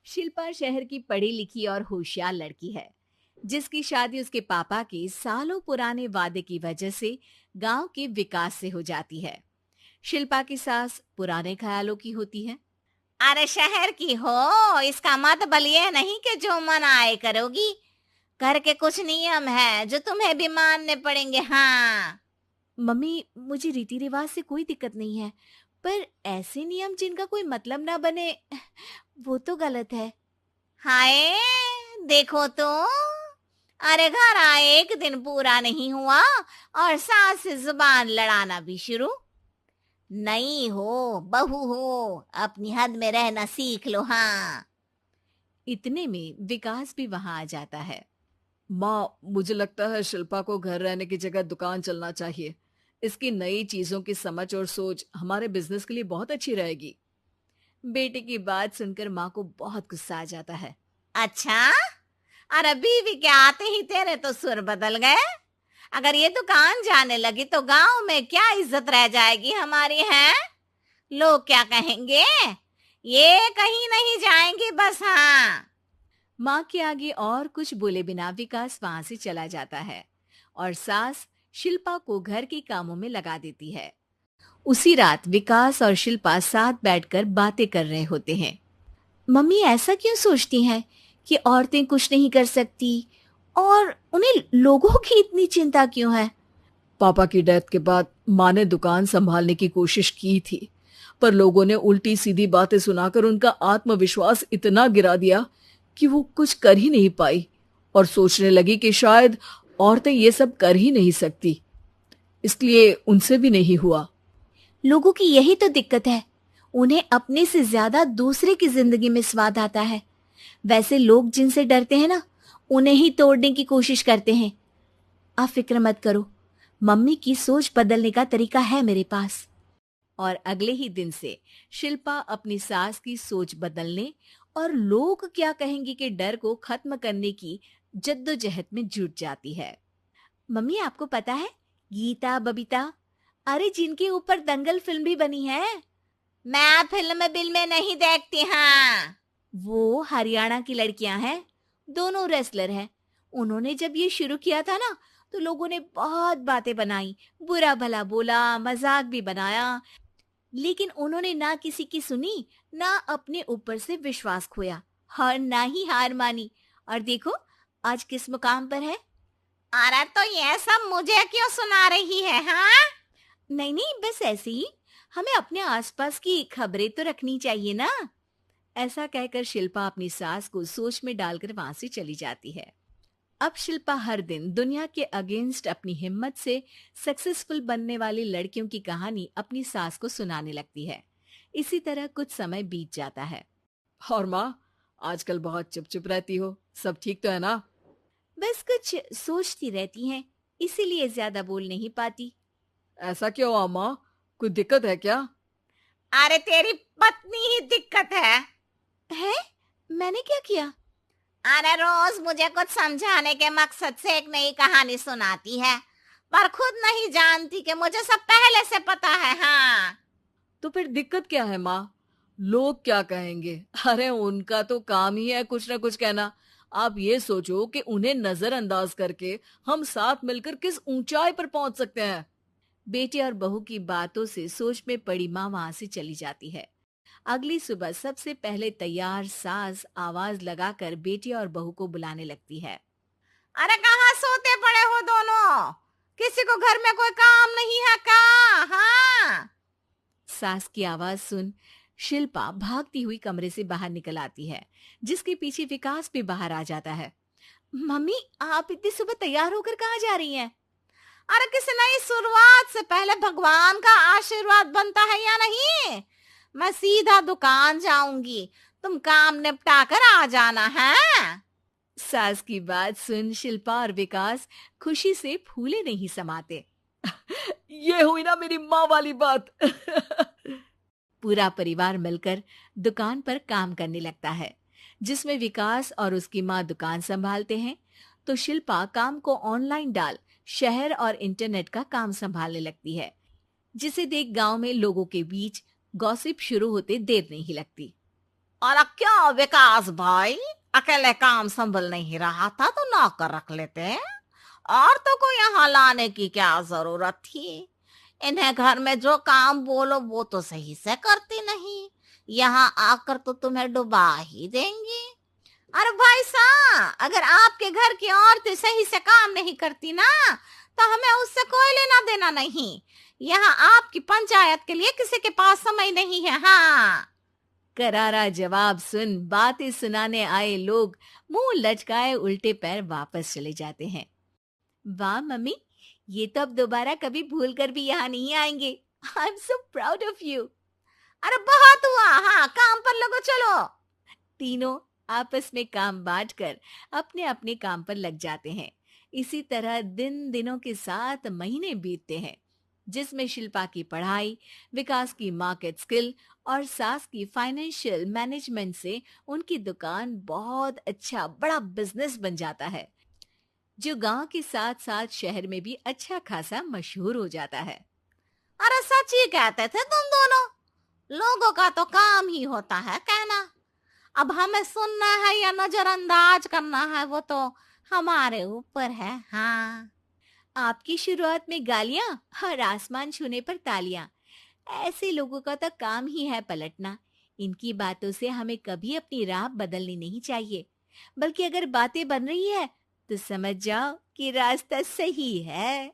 शिल्पा शहर की पढ़ी लिखी और होशियार लड़की है, जिसकी शादी उसके पापा के सालों पुराने वादे की वजह से गांव के विकास से हो जाती है। शिल्पा की सास पुराने ख्यालों की होती है। अरे शहर की हो, इसका मतलब ये नहीं कि जो मन आए करोगी। घर के कुछ नियम है जो तुम्हें भी मानने पड़ेंगे। हाँ। मम्मी, मुझे रीति रिवाज से कोई दिक्कत नहीं है, पर ऐसे नियम जिनका कोई मतलब ना बने, वो तो गलत है। हाय, देखो तो। अरे घर आए एक दिन पूरा नहीं हुआ और सास से जुबान लड़ाना भी शुरू। नहीं हो, बहू हो, अपनी हद में रहना सीख लो। हाँ। इतने में विकास भी वहां आ जाता है। माँ, मुझे लगता है शिल्पा को घर रहने की जगह दुकान चलना चाहिए। इसकी नई चीजों की समझ और सोच हमारे बिजनेस के लिए बहुत अच्छी रहेगी। बेटे की बात सुनकर माँ को बहुत गुस्सा आ जाता है। अच्छा, अरे बीवी के आते ही तेरे तो सुर बदल गए। अगर ये दुकान जाने लगी तो गांव में क्या इज्जत रह जाएगी हमारी है? लोग क्या कहेंगे? ये कहीं नहीं जाएंगी बस। हाँ। माँ के आगे और कुछ बोले बिना विकास वहां से चला जाता है और सास शिल्पा को घर के कामों में लगा देती है। उसी रात विकास और शिल्पा साथ बैठकर बातें कर रहे होते हैं। मम्मी ऐसा क्यों सोचती हैं कि औरतें कुछ नहीं कर सकती, और उन्हें लोगों की इतनी चिंता क्यों है? पापा की डेथ के बाद माँ ने दुकान संभालने की कोशिश की थी, पर लोगों ने उल्टी सीधी बातें सुनाकर उनका आत्मविश्वास इतना गिरा दिया कि वो कुछ कर ही नहीं पाई और सोचने लगी कि शायद औरतें ये सब कर ही नहीं सकती। इसलिए उनसे भी नहीं हुआ। लोगों की यही तो दिक्कत है, उन्हें अपने से ज्यादा दूसरे की जिंदगी में स्वाद आता है। वैसे लोग जिनसे डरते हैं ना, उन्हें ही तोड़ने की कोशिश करते हैं। आप फिक्र मत करो, मम्मी की सोच बदलने का तरीका है मेरे पास। और अगले ही दिन से शिल्पा अपनी सास की सोच बदलने और लोग क्या कहेंगे के डर को खत्म करने की जद्दोजहद में जुट जाती है। मम्मी, आपको पता है, गीता बबीता, अरे जिनके ऊपर दंगल फिल्म भी बनी है, मैं फिल्म बिल में नहीं देखती। हाँ। वो हरियाणा की लड़कियां हैं। दोनों रेसलर हैं। उन्होंने जब ये शुरू किया था ना, तो लोगों ने बहुत बातें बनाई, बुरा भला बोला, मजाक भी बनाया, लेकिन उन्होंने ना किसी की सुनी, ना अपने ऊपर से विश्वास खोया और ना ही हार मानी। और देखो आज किस मुकाम पर है। अरे तो ये सब मुझे क्यों सुना रही है? हाँ। नहीं नहीं, बस ऐसे ही, हमें अपने आसपास की खबरें तो रखनी चाहिए ना। ऐसा कहकर शिल्पा अपनी सास को सोच में डालकर वहां से चली जाती है। अब शिल्पा हर दिन दुनिया के अगेंस्ट अपनी हिम्मत से सक्सेसफुल बनने वाली लड़कियों की कहानी अपनी सास को सुनाने लगती है। इसी तरह कुछ समय बीत जाता है। और माँ, आजकल बहुत चुप चुप रहती हो, सब ठीक तो है ना? बस कुछ सोचती रहती हैं, इसीलिए ज्यादा बोल नहीं पाती। ऐसा क्यों हुआ माँ? कोई दिक्कत है क्या? अरे तेरी पत्नी ही दिक्कत है। है? मैंने क्या किया? अरे रोज मुझे कुछ समझाने के मकसद से एक नई कहानी सुनाती है, पर खुद नहीं जानती कि मुझे सब पहले से पता है। हाँ। तो फिर दिक्कत क्या है माँ? लोग क्या कहेंगे? अरे उनका तो काम ही है कुछ ना कुछ कहना। आप ये सोचो कि उन्हें नजरअंदाज करके हम साथ मिलकर किस ऊंचाई पर पहुंच सकते हैं। बेटे और बहू की बातों से सोच में पड़ी माँ वहां से चली जाती है। अगली सुबह सबसे पहले तैयार सास आवाज लगाकर बेटे और बहू को बुलाने लगती है। अरे कहाँ सोते पड़े हो दोनों? किसी को घर में कोई काम नहीं है क्या? हाँ। सास की आवाज सुन शिल्पा भागती हुई कमरे से बाहर निकल आती है, जिसके पीछे विकास भी बाहर आ जाता है। मम्मी, आप इतनी सुबह तैयार होकर कहाँ जा रही हैं? अरे किसी नई शुरुआत से पहले भगवान का आशीर्वाद बनता है या नहीं? मैं सीधा दुकान जाऊंगी, तुम काम निपटा कर आ जाना है। सास की बात सुन शिल्पा और विकास खुशी से फूले नहीं समाते। ये हुई ना मेरी माँ वाली बात। पूरा परिवार मिलकर दुकान पर काम करने लगता है, जिसमें विकास और उसकी माँ दुकान संभालते हैं, तो शिल्पा काम को ऑनलाइन डाल शहर और इंटरनेट का काम संभालने लगती है, जिसे देख गांव में लोगों के बीच गॉसिप शुरू होते देर नहीं लगती। और क्या विकास भाई, अकेले काम संभल नहीं रहा था तो नौकर रख लेते, और तो को यहाँ लाने की क्या जरूरत थी। इन्हें घर में जो काम बोलो वो तो सही से करती नहीं, यहाँ आकर तो तुम्हें डुबा ही देंगी। अरे भाई साहब, अगर आपके घर की औरतें सही से काम नहीं करती ना, तो हमें उससे कोई लेना देना नहीं। यहाँ आपकी पंचायत के लिए किसी के पास समय नहीं है। हाँ। करारा जवाब सुन बातें सुनाने आए लोग मुंह लटकाए उल्टे पैर वापस चले जाते हैं। वाह मम्मी, ये तो अब दोबारा कभी भूल कर भी यहाँ नहीं आएंगे। I am so proud of you. अरे बहुत हुआ, हाँ काम पर लगो चलो। तीनों आपस में काम बांटकर अपने अपने काम पर लग जाते हैं। इसी तरह दिनों के साथ महीने बीतते हैं, जिसमें शिल्पा की पढ़ाई, विकास की मार्केट स्किल और सास की फाइनेंशियल मैनेजमेंट से उनकी दुकान बहुत अच्छा बड़ा बिजनेस बन जाता है, जो गांव के साथ साथ शहर में भी अच्छा खासा मशहूर हो जाता है। अरे सच ही कहते थे तुम दोनों, लोगों का तो काम ही होता है कहना। अब हमें सुनना है या नजरअंदाज करना है वो तो हमारे ऊपर है। हाँ। आपकी शुरुआत में गालियां और आसमान छूने पर तालियां, ऐसे लोगों का तो काम ही है पलटना। इनकी बातों से हमें कभी अपनी राह बदलनी नहीं चाहिए, बल्कि अगर बातें बन रही है तो समझ जाओ कि रास्ता सही है।